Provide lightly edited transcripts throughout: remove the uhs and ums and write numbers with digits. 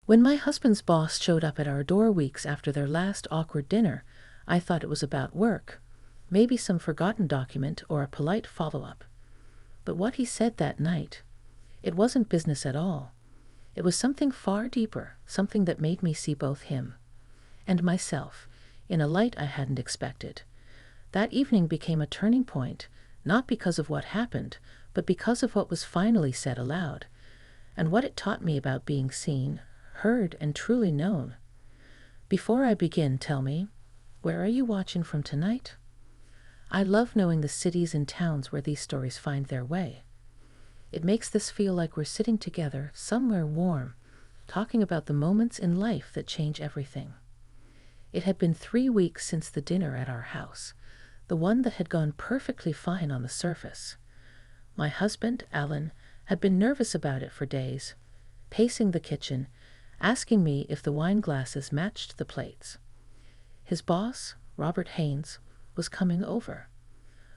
When my husband's boss showed up at our door weeks after their last awkward dinner, I thought it was about work, maybe some forgotten document or a polite follow-up. But what he said that night, it wasn't business at all. It was something far deeper, something that made me see both him and myself in a light I hadn't expected. That evening became a turning point, not because of what happened, but because of what was finally said aloud, and what it taught me about being seen, heard, and truly known. Before I begin, tell me, where are you watching from tonight? I love knowing the cities and towns where these stories find their way. It makes this feel like we're sitting together somewhere warm, talking about the moments in life that change everything. It had been 3 weeks since the dinner at our house, the one that had gone perfectly fine on the surface. My husband, Alan, had been nervous about it for days, pacing the kitchen, asking me if the wine glasses matched the plates. His boss, Robert Haynes, was coming over,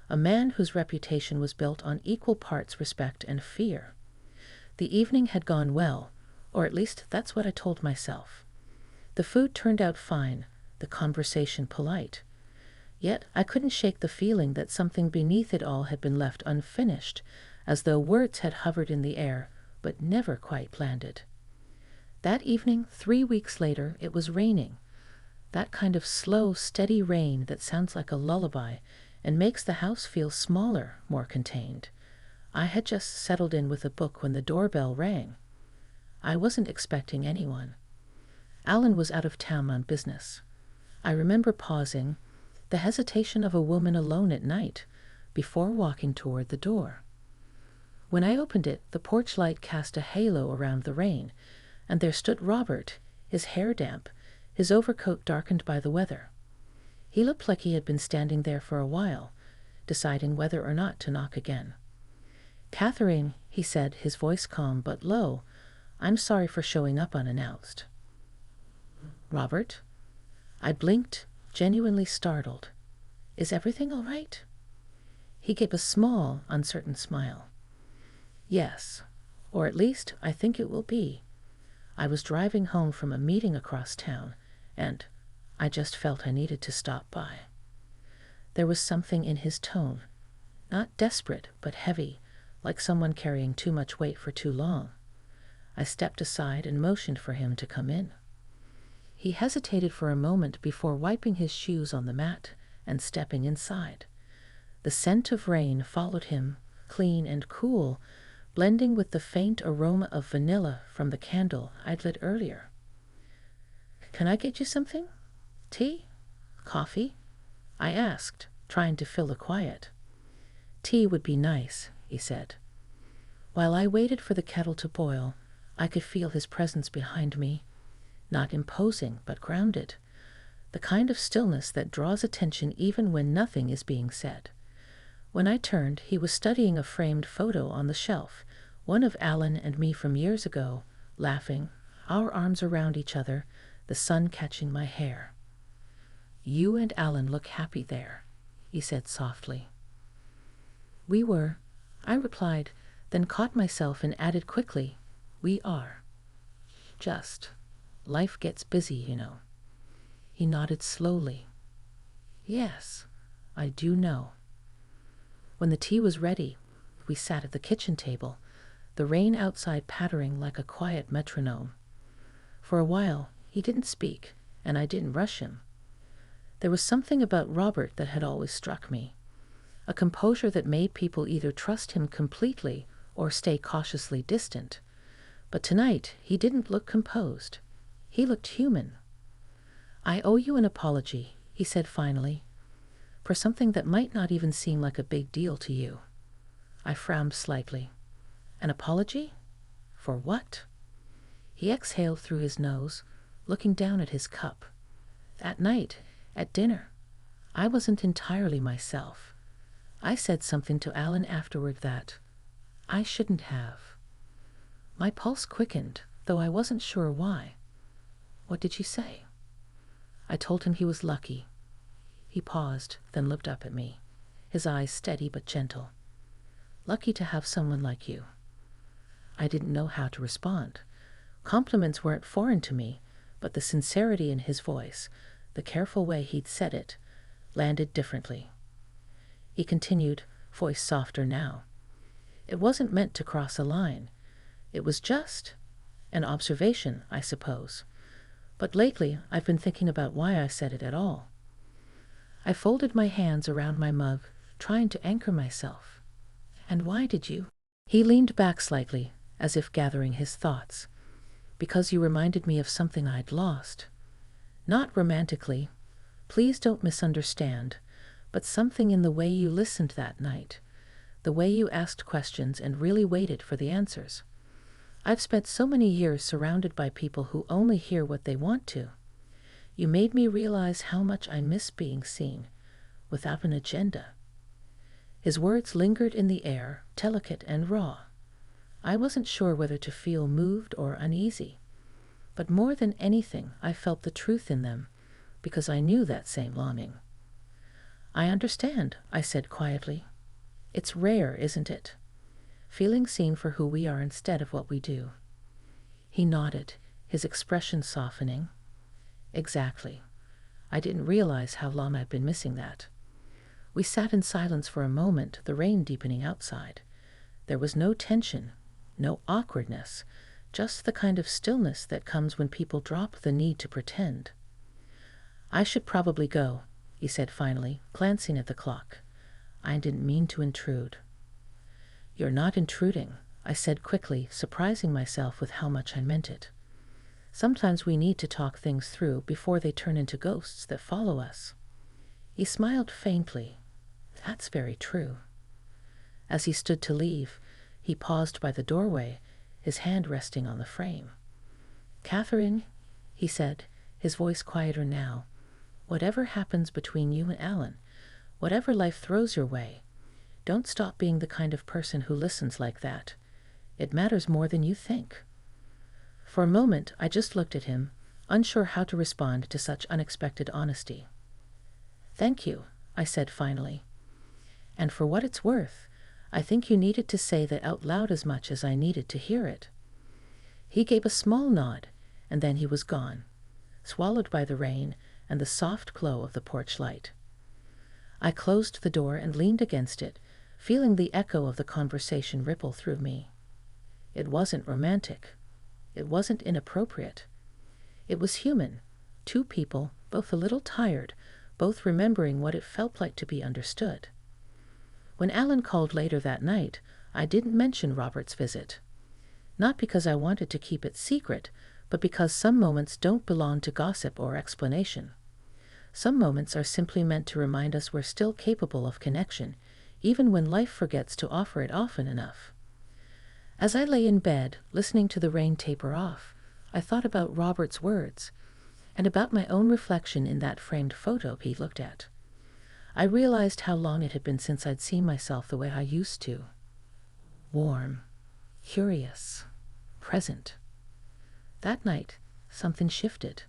a man whose reputation was built on equal parts respect and fear. The evening had gone well, or at least that's what I told myself. The food turned out fine, the conversation polite. Yet I couldn't shake the feeling that something beneath it all had been left unfinished, as though words had hovered in the air, but never quite landed. That evening, 3 weeks later, it was raining. That kind of slow, steady rain that sounds like a lullaby and makes the house feel smaller, more contained. I had just settled in with a book when the doorbell rang. I wasn't expecting anyone. Alan was out of town on business. I remember pausing, the hesitation of a woman alone at night, before walking toward the door. When I opened it, the porch light cast a halo around the rain, and there stood Robert, his hair damp, his overcoat darkened by the weather. He looked like he had been standing there for a while, deciding whether or not to knock again. "Catherine," he said, his voice calm but low, "I'm sorry for showing up unannounced." "Robert?" I blinked, genuinely startled. "Is everything all right?" He gave a small, uncertain smile. "Yes, or at least I think it will be. I was driving home from a meeting across town, and I just felt I needed to stop by." There was something in his tone, not desperate but heavy, like someone carrying too much weight for too long. I stepped aside and motioned for him to come in. He hesitated for a moment before wiping his shoes on the mat and stepping inside. The scent of rain followed him, clean and cool, blending with the faint aroma of vanilla from the candle I'd lit earlier. "Can I get you something? Tea? Coffee?" I asked, trying to fill the quiet. "Tea would be nice," he said. While I waited for the kettle to boil, I could feel his presence behind me, not imposing but grounded, the kind of stillness that draws attention even when nothing is being said. When I turned, he was studying a framed photo on the shelf, one of Alan and me from years ago, laughing, our arms around each other, the sun catching my hair. "You and Alan look happy there," he said softly. "We were," I replied, then caught myself and added quickly, "We are. Just, life gets busy, you know." He nodded slowly. "Yes, I do know." When the tea was ready, we sat at the kitchen table, the rain outside pattering like a quiet metronome. For a while, he didn't speak, and I didn't rush him. There was something about Robert that had always struck me, a composure that made people either trust him completely or stay cautiously distant. But tonight, he didn't look composed. He looked human. "I owe you an apology," he said finally, "for something that might not even seem like a big deal to you." I frowned slightly. "An apology? For what?" He exhaled through his nose, looking down at his cup. "That night, at dinner, I wasn't entirely myself. I said something to Alan afterward that I shouldn't have." My pulse quickened, though I wasn't sure why. "What did you say?" I told him he was lucky. He paused, then looked up at me, his eyes steady but gentle. "Lucky to have someone like you." I didn't know how to respond. Compliments weren't foreign to me, but the sincerity in his voice, the careful way he'd said it, landed differently. He continued, voice softer now. It wasn't meant to cross a line. It was just an observation, I suppose. But lately I've been thinking about why I said it at all. I folded my hands around my mug, trying to anchor myself. And why did you? He leaned back slightly, as if gathering his thoughts. Because you reminded me of something I'd lost. Not romantically, please don't misunderstand, but something in the way you listened that night, the way you asked questions and really waited for the answers. I've spent so many years surrounded by people who only hear what they want to. You made me realize how much I miss being seen, without an agenda. His words lingered in the air, delicate and raw. I wasn't sure whether to feel moved or uneasy. But more than anything, I felt the truth in them, because I knew that same longing. I understand, I said quietly. It's rare, isn't it? Feeling seen for who we are instead of what we do. He nodded, his expression softening. Exactly. I didn't realize how long I'd been missing that. We sat in silence for a moment, the rain deepening outside. There was no tension, no awkwardness, just the kind of stillness that comes when people drop the need to pretend. I should probably go, he said finally, glancing at the clock. I didn't mean to intrude. You're not intruding, I said quickly, surprising myself with how much I meant it. Sometimes we need to talk things through before they turn into ghosts that follow us. He smiled faintly. That's very true. As he stood to leave, he paused by the doorway, his hand resting on the frame. Catherine, he said, his voice quieter now, whatever happens between you and Alan, whatever life throws your way, don't stop being the kind of person who listens like that. It matters more than you think. For a moment, I just looked at him, unsure how to respond to such unexpected honesty. Thank you, I said finally. And for what it's worth, I think you needed to say that out loud as much as I needed to hear it. He gave a small nod, and then he was gone, swallowed by the rain and the soft glow of the porch light. I closed the door and leaned against it, feeling the echo of the conversation ripple through me. It wasn't romantic. It wasn't inappropriate. It was human. Two people, both a little tired, both remembering what it felt like to be understood. When Alan called later that night, I didn't mention Robert's visit. Not because I wanted to keep it secret, but because some moments don't belong to gossip or explanation. Some moments are simply meant to remind us we're still capable of connection, even when life forgets to offer it often enough. As I lay in bed, listening to the rain taper off, I thought about Robert's words, and about my own reflection in that framed photo he looked at. I realized how long it had been since I'd seen myself the way I used to. Warm, curious, present. That night, something shifted.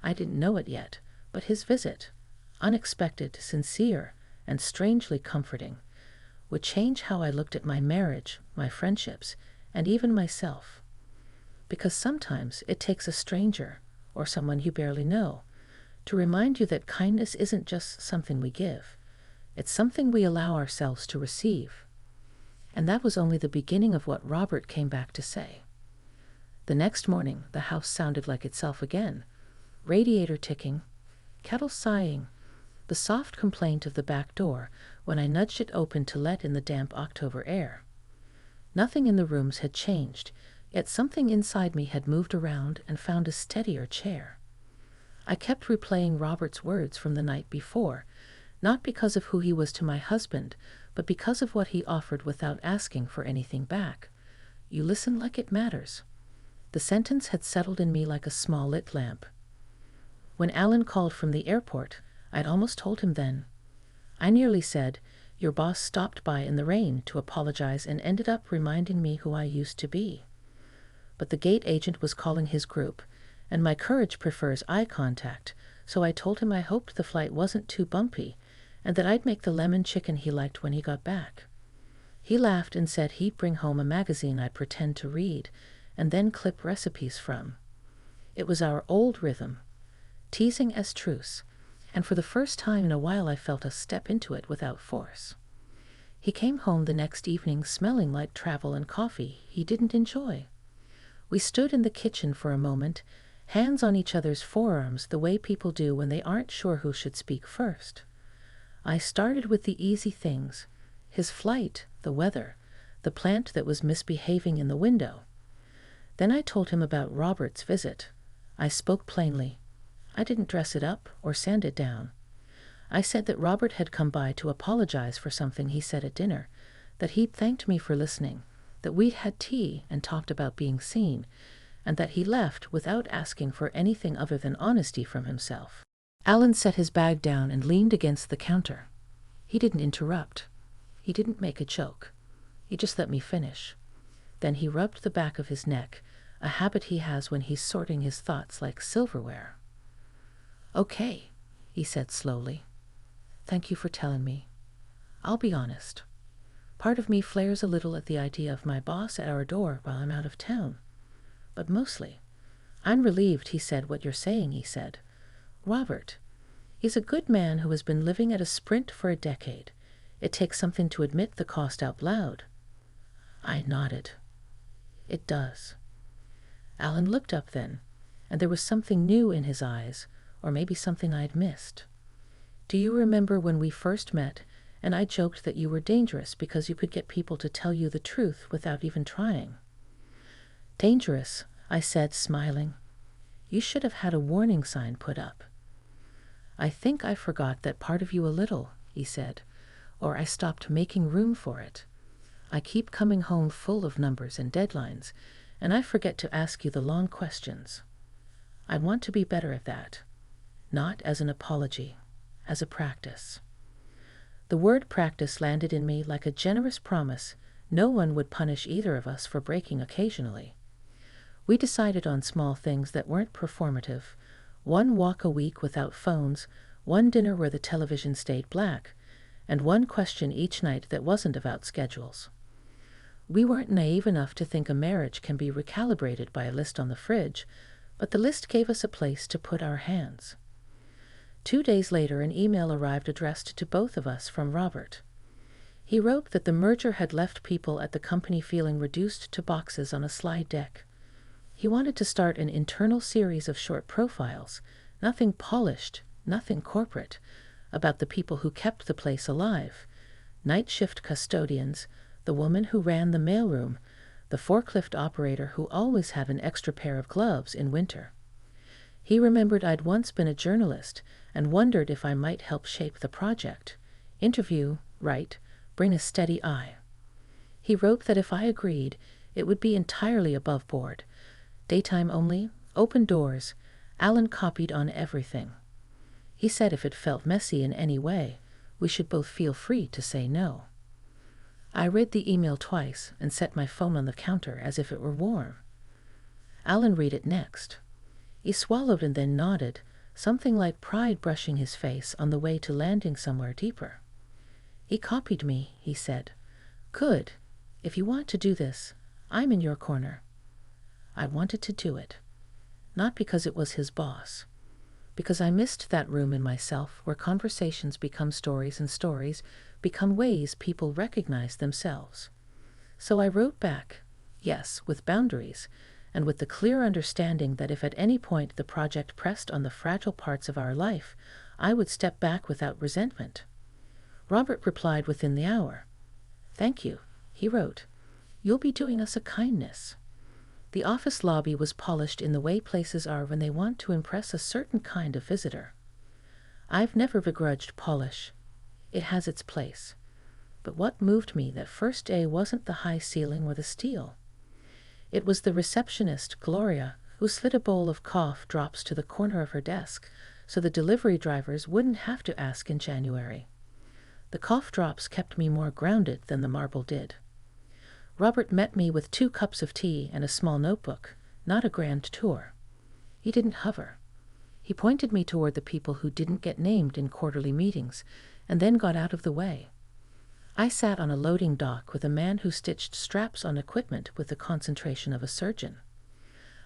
I didn't know it yet, but his visit, unexpected, sincere, and strangely comforting, would change how I looked at my marriage, my friendships, and even myself. Because sometimes it takes a stranger, or someone you barely know, to remind you that kindness isn't just something we give. It's something we allow ourselves to receive. And that was only the beginning of what Robert came back to say. The next morning, the house sounded like itself again. Radiator ticking, kettle sighing, the soft complaint of the back door when I nudged it open to let in the damp October air. Nothing in the rooms had changed, yet something inside me had moved around and found a steadier chair. I kept replaying Robert's words from the night before, not because of who he was to my husband, but because of what he offered without asking for anything back. You listen like it matters. The sentence had settled in me like a small lit lamp. When Alan called from the airport, I'd almost told him then. I nearly said, your boss stopped by in the rain to apologize and ended up reminding me who I used to be. But the gate agent was calling his group, and my courage prefers eye contact, so I told him I hoped the flight wasn't too bumpy, and that I'd make the lemon chicken he liked when he got back. He laughed and said he'd bring home a magazine I'd pretend to read, and then clip recipes from. It was our old rhythm, teasing as truce, and for the first time in a while I felt us step into it without force. He came home the next evening smelling like travel and coffee he didn't enjoy. We stood in the kitchen for a moment, hands on each other's forearms the way people do when they aren't sure who should speak first. I started with the easy things: his flight, the weather, the plant that was misbehaving in the window. Then I told him about Robert's visit. I spoke plainly. I didn't dress it up or sand it down. I said that Robert had come by to apologize for something he said at dinner, that he'd thanked me for listening, that we'd had tea and talked about being seen, and that he left without asking for anything other than honesty from himself. Alan set his bag down and leaned against the counter. He didn't interrupt. He didn't make a joke. He just let me finish. Then he rubbed the back of his neck, a habit he has when he's sorting his thoughts like silverware. "Okay," he said slowly. "Thank you for telling me. I'll be honest. Part of me flares a little at the idea of my boss at our door while I'm out of town. But mostly, I'm relieved he said what you're saying he said. Robert, he's a good man who has been living at a sprint for a decade. It takes something to admit the cost out loud." I nodded. "It does." Alan looked up then, and there was something new in his eyes, or maybe something I'd missed. "Do you remember when we first met, and I joked that you were dangerous because you could get people to tell you the truth without even trying?" "Dangerous," I said, smiling. "You should have had a warning sign put up." "I think I forgot that part of you a little," he said, "or I stopped making room for it. I keep coming home full of numbers and deadlines, and I forget to ask you the long questions. I want to be better at that. Not as an apology, as a practice." The word practice landed in me like a generous promise. No one would punish either of us for breaking occasionally. We decided on small things that weren't performative: one walk a week without phones, one dinner where the television stayed black, and one question each night that wasn't about schedules. We weren't naive enough to think a marriage can be recalibrated by a list on the fridge, but the list gave us a place to put our hands. 2 days later, an email arrived addressed to both of us from Robert. He wrote that the merger had left people at the company feeling reduced to boxes on a slide deck. He wanted to start an internal series of short profiles, nothing polished, nothing corporate, about the people who kept the place alive: night shift custodians, the woman who ran the mailroom, the forklift operator who always had an extra pair of gloves in winter. He remembered I'd once been a journalist and wondered if I might help shape the project. Interview, write, bring a steady eye. He wrote that if I agreed, it would be entirely above board. Daytime only, open doors. Alan copied on everything. He said if it felt messy in any way, we should both feel free to say no. I read the email twice and set my phone on the counter as if it were warm. Alan read it next. He swallowed and then nodded, something like pride brushing his face on the way to landing somewhere deeper. "He copied me," he said. "Good. If you want to do this, I'm in your corner." I wanted to do it. Not because it was his boss. Because I missed that room in myself where conversations become stories and stories become ways people recognize themselves. So I wrote back, yes, with boundaries, and with the clear understanding that if at any point the project pressed on the fragile parts of our life, I would step back without resentment. Robert replied within the hour. "Thank you," he wrote. "You'll be doing us a kindness." The office lobby was polished in the way places are when they want to impress a certain kind of visitor. I've never begrudged polish. It has its place. But what moved me that first day wasn't the high ceiling or the steel. It was the receptionist, Gloria, who slid a bowl of cough drops to the corner of her desk so the delivery drivers wouldn't have to ask in January. The cough drops kept me more grounded than the marble did. Robert met me with 2 cups of tea and a small notebook, not a grand tour. He didn't hover. He pointed me toward the people who didn't get named in quarterly meetings and then got out of the way. I sat on a loading dock with a man who stitched straps on equipment with the concentration of a surgeon.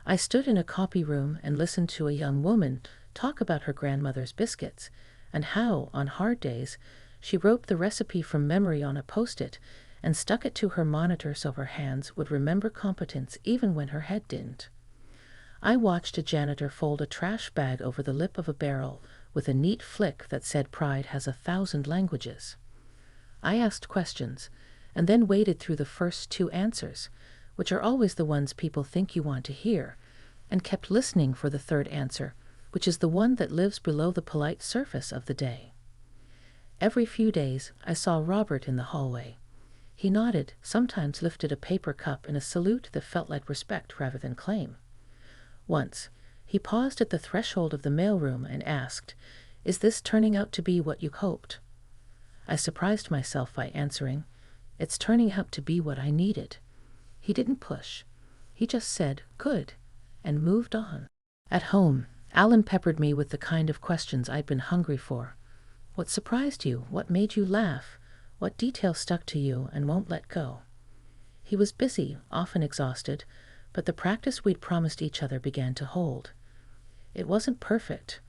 I stood in a copy room and listened to a young woman talk about her grandmother's biscuits and how, on hard days, she wrote the recipe from memory on a post-it and stuck it to her monitor so her hands would remember competence even when her head didn't. I watched a janitor fold a trash bag over the lip of a barrel with a neat flick that said pride has 1,000 languages. I asked questions, and then waded through the first 2 answers, which are always the ones people think you want to hear, and kept listening for the 3rd answer, which is the one that lives below the polite surface of the day. Every few days, I saw Robert in the hallway. He nodded, sometimes lifted a paper cup in a salute that felt like respect rather than claim. Once, he paused at the threshold of the mailroom and asked, "Is this turning out to be what you hoped?" I surprised myself by answering, "It's turning out to be what I needed." He didn't push. He just said, "Good," and moved on. At home, Alan peppered me with the kind of questions I'd been hungry for. What surprised you? What made you laugh? What detail stuck to you and won't let go? He was busy, often exhausted, but the practice we'd promised each other began to hold. It wasn't perfect.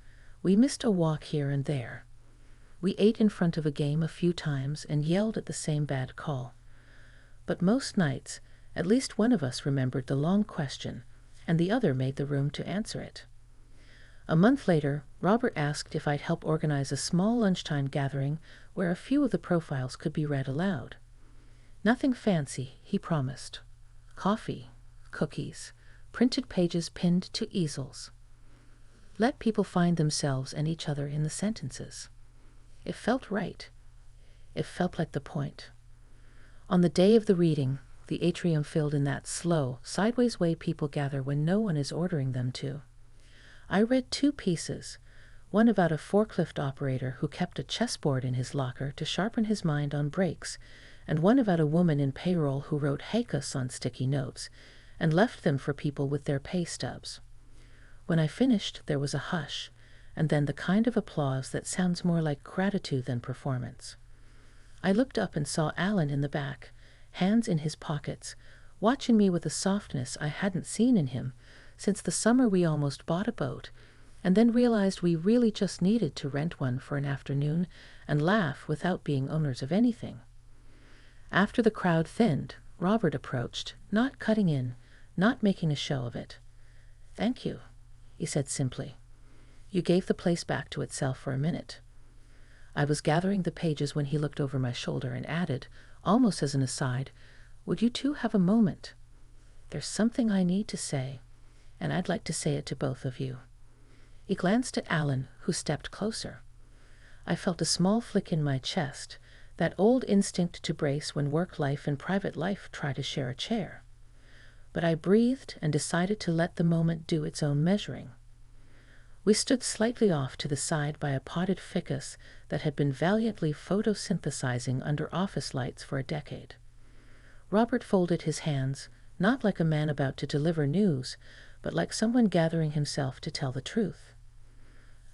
We missed a walk here and there. We ate in front of a game a few times and yelled at the same bad call. But most nights, at least one of us remembered the long question, and the other made the room to answer it. A month later, Robert asked if I'd help organize a small lunchtime gathering where a few of the profiles could be read aloud. Nothing fancy, he promised. Coffee, cookies, printed pages pinned to easels. Let people find themselves and each other in the sentences. It felt right. It felt like the point. On the day of the reading, the atrium filled in that slow, sideways way people gather when no one is ordering them to. I read 2 pieces, one about a forklift operator who kept a chessboard in his locker to sharpen his mind on breaks, and one about a woman in payroll who wrote haikus on sticky notes and left them for people with their pay stubs. When I finished, there was a hush, and then the kind of applause that sounds more like gratitude than performance. I looked up and saw Alan in the back, hands in his pockets, watching me with a softness I hadn't seen in him since the summer we almost bought a boat, and then realized we really just needed to rent one for an afternoon and laugh without being owners of anything. After the crowd thinned, Robert approached, not cutting in, not making a show of it. "Thank you," he said simply. "You gave the place back to itself for a minute." I was gathering the pages when he looked over my shoulder and added, almost as an aside, "Would you two have a moment? There's something I need to say, and I'd like to say it to both of you." He glanced at Alan, who stepped closer. I felt a small flick in my chest, that old instinct to brace when work life and private life try to share a chair. But I breathed and decided to let the moment do its own measuring. We stood slightly off to the side by a potted ficus that had been valiantly photosynthesizing under office lights for a decade. Robert folded his hands, not like a man about to deliver news, but like someone gathering himself to tell the truth.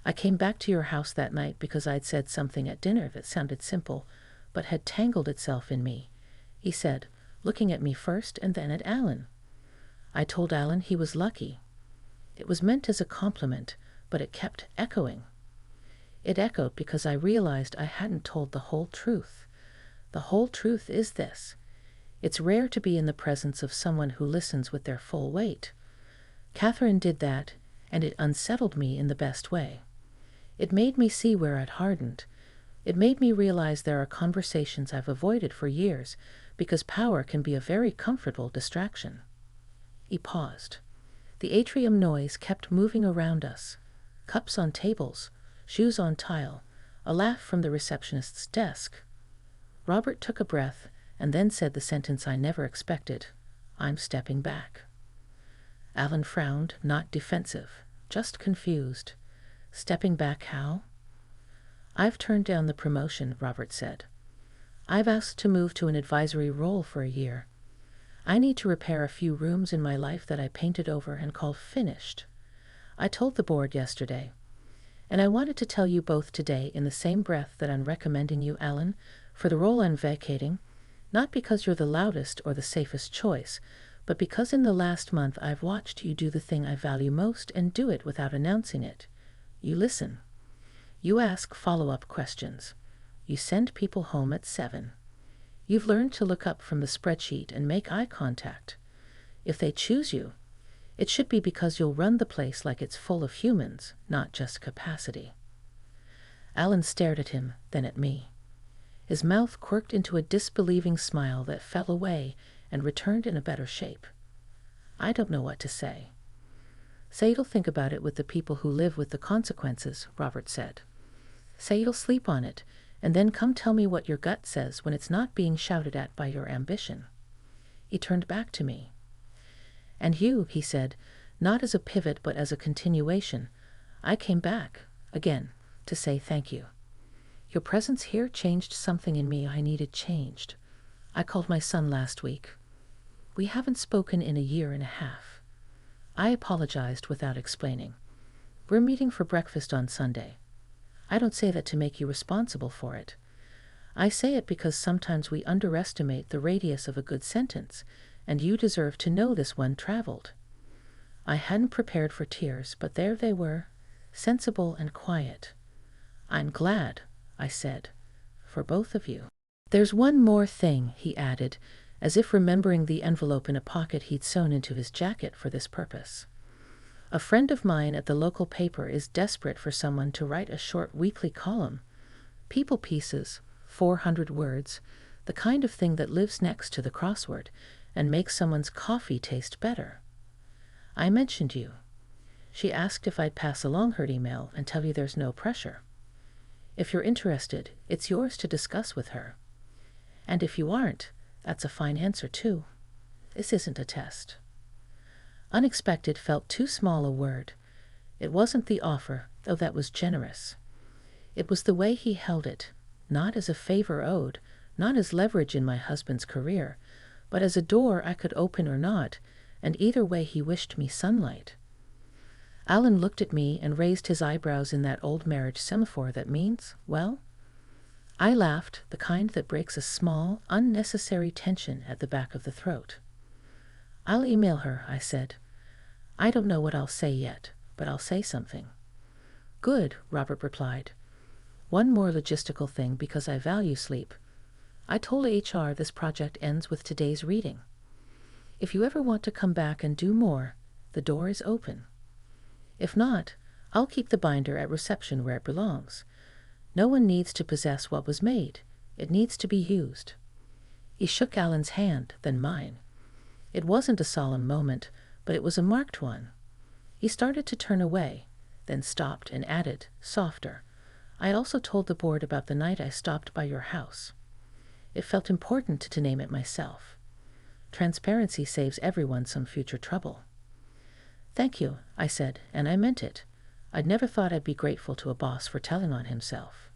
"I came back to your house that night because I'd said something at dinner that sounded simple, but had tangled itself in me," he said, looking at me first and then at Alan. I told Alan he was lucky. It was meant as a compliment, but it kept echoing. It echoed because I realized I hadn't told the whole truth. The whole truth is this: it's rare to be in the presence of someone who listens with their full weight. Catherine did that, and it unsettled me in the best way. It made me see where I'd hardened. It made me realize there are conversations I've avoided for years because power can be a very comfortable distraction. He paused. The atrium noise kept moving around us. Cups on tables, shoes on tile, a laugh from the receptionist's desk. Robert took a breath and then said the sentence I never expected: "I'm stepping back." Alan frowned, not defensive, just confused. "Stepping back how?" "I've turned down the promotion," Robert said. "I've asked to move to an advisory role for a year. I need to repair a few rooms in my life that I painted over and called finished. I told the board yesterday. And I wanted to tell you both today in the same breath that I'm recommending you, Alan, For the role I'm vacating, not because you're the loudest or the safest choice, but because in the last month I've watched you do the thing I value most and do it without announcing it. You listen. You ask follow-up questions. You send people home at 7. You've learned to look up from the spreadsheet and make eye contact. If they choose you, it should be because you'll run the place like it's full of humans, not just capacity. Alan stared at him, then at me. His mouth quirked into a disbelieving smile that fell away and returned in a better shape. I don't know what to say. Say you'll think about it with the people who live with the consequences, Robert said. Say you'll sleep on it, and then come tell me what your gut says when it's not being shouted at by your ambition. He turned back to me. And you, he said, not as a pivot but as a continuation. I came back, again, to say thank you. Your presence here changed something in me I needed changed. I called my son last week. We haven't spoken in a year and a half. I apologized without explaining. We're meeting for breakfast on Sunday. I don't say that to make you responsible for it. I say it because sometimes we underestimate the radius of a good sentence, and you deserve to know this one traveled. I hadn't prepared for tears, but there they were, sensible and quiet. I'm glad, I said, for both of you. There's one more thing, he added, as if remembering the envelope in a pocket he'd sewn into his jacket for this purpose. A friend of mine at the local paper is desperate for someone to write a short weekly column. People pieces, 400 words, the kind of thing that lives next to the crossword and makes someone's coffee taste better. I mentioned you. She asked if I'd pass along her email and tell you there's no pressure. If you're interested, it's yours to discuss with her. And if you aren't, that's a fine answer too. This isn't a test. Unexpected felt too small a word. It wasn't the offer, though that was generous. It was the way he held it, not as a favor owed, not as leverage in my husband's career, but as a door I could open or not, and either way he wished me sunlight. Alan looked at me and raised his eyebrows in that old marriage semaphore that means, well? I laughed, the kind that breaks a small, unnecessary tension at the back of the throat. I'll email her, I said. I don't know what I'll say yet, but I'll say something. Good, Robert replied. One more logistical thing because I value sleep. I told HR this project ends with today's reading. If you ever want to come back and do more, the door is open. If not, I'll keep the binder at reception where it belongs. No one needs to possess what was made. It needs to be used. He shook Alan's hand, then mine. It wasn't a solemn moment, but it was a marked one. He started to turn away, then stopped and added, softer, I also told the board about the night I stopped by your house. It felt important to name it myself. Transparency saves everyone some future trouble. Thank you, I said, and I meant it. I'd never thought I'd be grateful to a boss for telling on himself.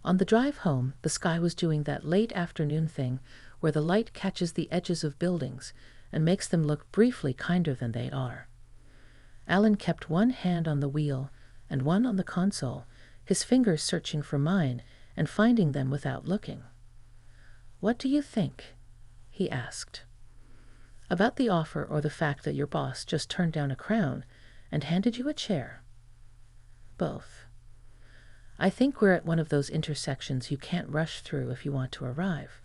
On the drive home, the sky was doing that late afternoon thing where the light catches the edges of buildings and makes them look briefly kinder than they are. Alan kept one hand on the wheel and one on the console, his fingers searching for mine and finding them without looking. What do you think? He asked. About the offer or the fact that your boss just turned down a crown and handed you a chair? Both. I think we're at one of those intersections you can't rush through if you want to arrive.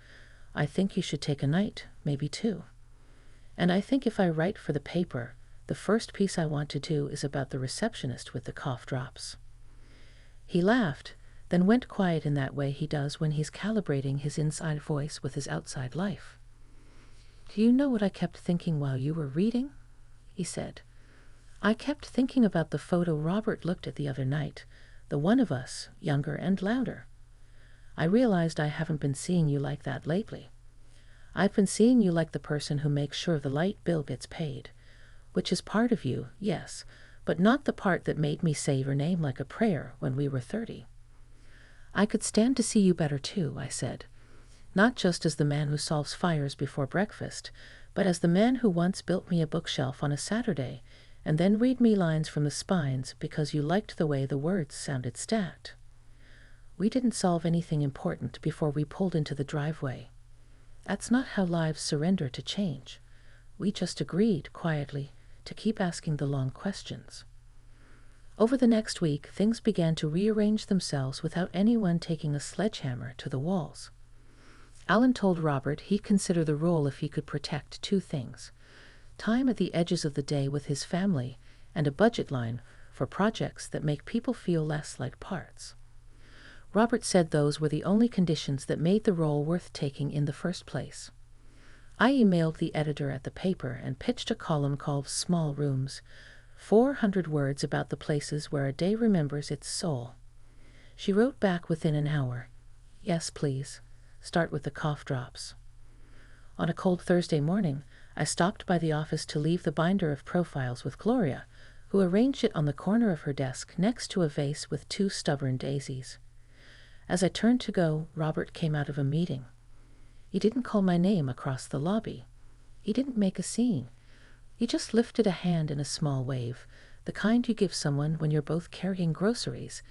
I think you should take a night, maybe 2. And I think if I write for the paper, the first piece I want to do is about the receptionist with the cough drops. He laughed, then went quiet in that way he does when he's calibrating his inside voice with his outside life. Do you know what I kept thinking while you were reading? He said. I kept thinking about the photo Robert looked at the other night, the one of us, younger and louder. I realized I haven't been seeing you like that lately. I've been seeing you like the person who makes sure the light bill gets paid, which is part of you, yes, but not the part that made me say your name like a prayer when we were 30. I could stand to see you better too, I said, not just as the man who solves fires before breakfast, but as the man who once built me a bookshelf on a Saturday and then read me lines from the spines because you liked the way the words sounded stacked. We didn't solve anything important before we pulled into the driveway. That's not how lives surrender to change. We just agreed, quietly, to keep asking the long questions. Over the next week, things began to rearrange themselves without anyone taking a sledgehammer to the walls. Alan told Robert he'd consider the role if he could protect two things: time at the edges of the day with his family, and a budget line for projects that make people feel less like parts. Robert said those were the only conditions that made the role worth taking in the first place. I emailed the editor at the paper and pitched a column called Small Rooms, 400 words about the places where a day remembers its soul. She wrote back within an hour, "Yes, please. Start with the cough drops." On a cold Thursday morning, I stopped by the office to leave the binder of profiles with Gloria, who arranged it on the corner of her desk next to a vase with 2 stubborn daisies. As I turned to go, Robert came out of a meeting. He didn't call my name across the lobby. He didn't make a scene. He just lifted a hand in a small wave, the kind you give someone when you're both carrying groceries,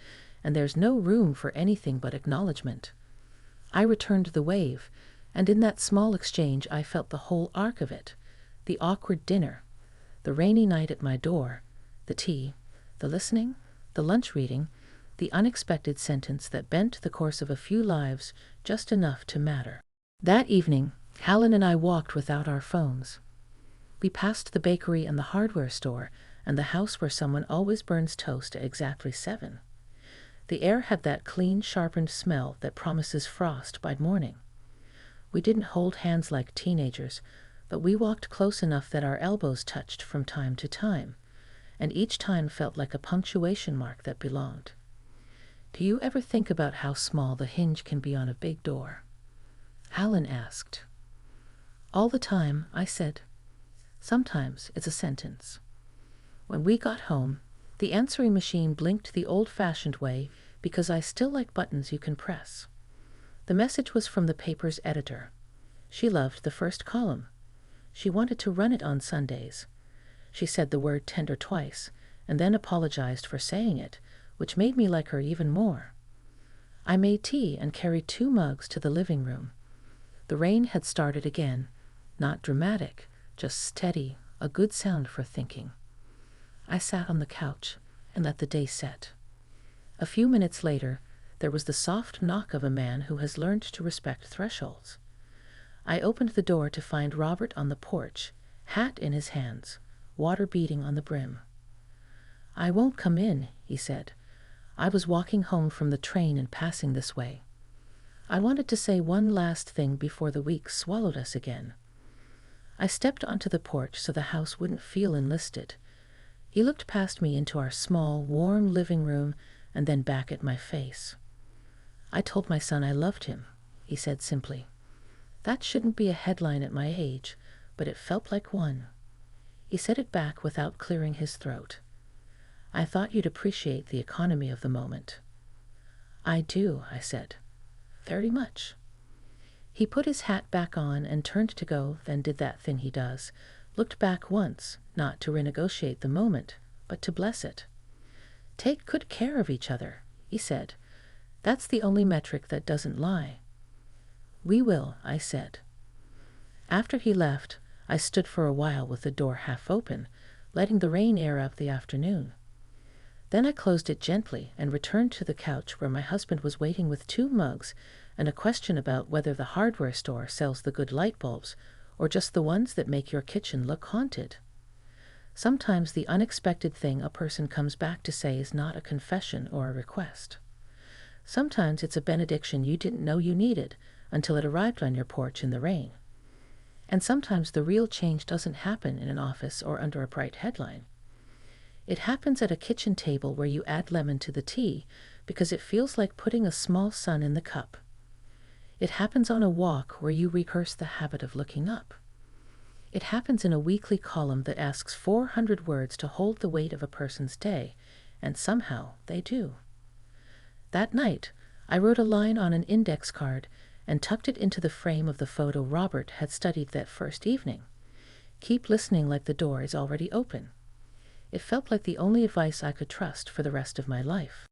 and there's no room for anything but acknowledgement. I returned the wave, and in that small exchange I felt the whole arc of it: the awkward dinner, the rainy night at my door, the tea, the listening, the lunch reading, the unexpected sentence that bent the course of a few lives just enough to matter. That evening, Helen and I walked without our phones. We passed the bakery and the hardware store and the house where someone always burns toast at exactly 7. The air had that clean, sharpened smell that promises frost by morning. We didn't hold hands like teenagers, but we walked close enough that our elbows touched from time to time, and each time felt like a punctuation mark that belonged. Do you ever think about how small the hinge can be on a big door? Helen asked. All the time, I said. Sometimes it's a sentence. When we got home, the answering machine blinked the old-fashioned way because I still like buttons you can press. The message was from the paper's editor. She loved the first column. She wanted to run it on Sundays. She said the word tender twice, and then apologized for saying it, which made me like her even more. I made tea and carried 2 mugs to the living room. The rain had started again, not dramatic, just steady, a good sound for thinking. I sat on the couch and let the day set. A few minutes later, there was the soft knock of a man who has learned to respect thresholds. I opened the door to find Robert on the porch, hat in his hands, water beading on the brim. "I won't come in," he said. "I was walking home from the train and passing this way. I wanted to say one last thing before the week swallowed us again." I stepped onto the porch so the house wouldn't feel enlisted. He looked past me into our small, warm living room and then back at my face. "I told my son I loved him," he said simply. That shouldn't be a headline at my age, but it felt like one. He said it back without clearing his throat. "I thought you'd appreciate the economy of the moment." "I do," I said. "Very much." He put his hat back on and turned to go, then did that thing he does, looked back once, not to renegotiate the moment, but to bless it. "Take good care of each other," he said. "That's the only metric that doesn't lie." "We will," I said. After he left, I stood for a while with the door half open, letting the rain air out the afternoon. Then I closed it gently and returned to the couch where my husband was waiting with 2 mugs and a question about whether the hardware store sells the good light bulbs or just the ones that make your kitchen look haunted. Sometimes the unexpected thing a person comes back to say is not a confession or a request. Sometimes it's a benediction you didn't know you needed until it arrived on your porch in the rain. And sometimes the real change doesn't happen in an office or under a bright headline. It happens at a kitchen table where you add lemon to the tea because it feels like putting a small sun in the cup. It happens on a walk where you rehearse the habit of looking up. It happens in a weekly column that asks 400 words to hold the weight of a person's day, and somehow they do. That night, I wrote a line on an index card and tucked it into the frame of the photo Robert had studied that first evening. "Keep listening like the door is already open." It felt like the only advice I could trust for the rest of my life.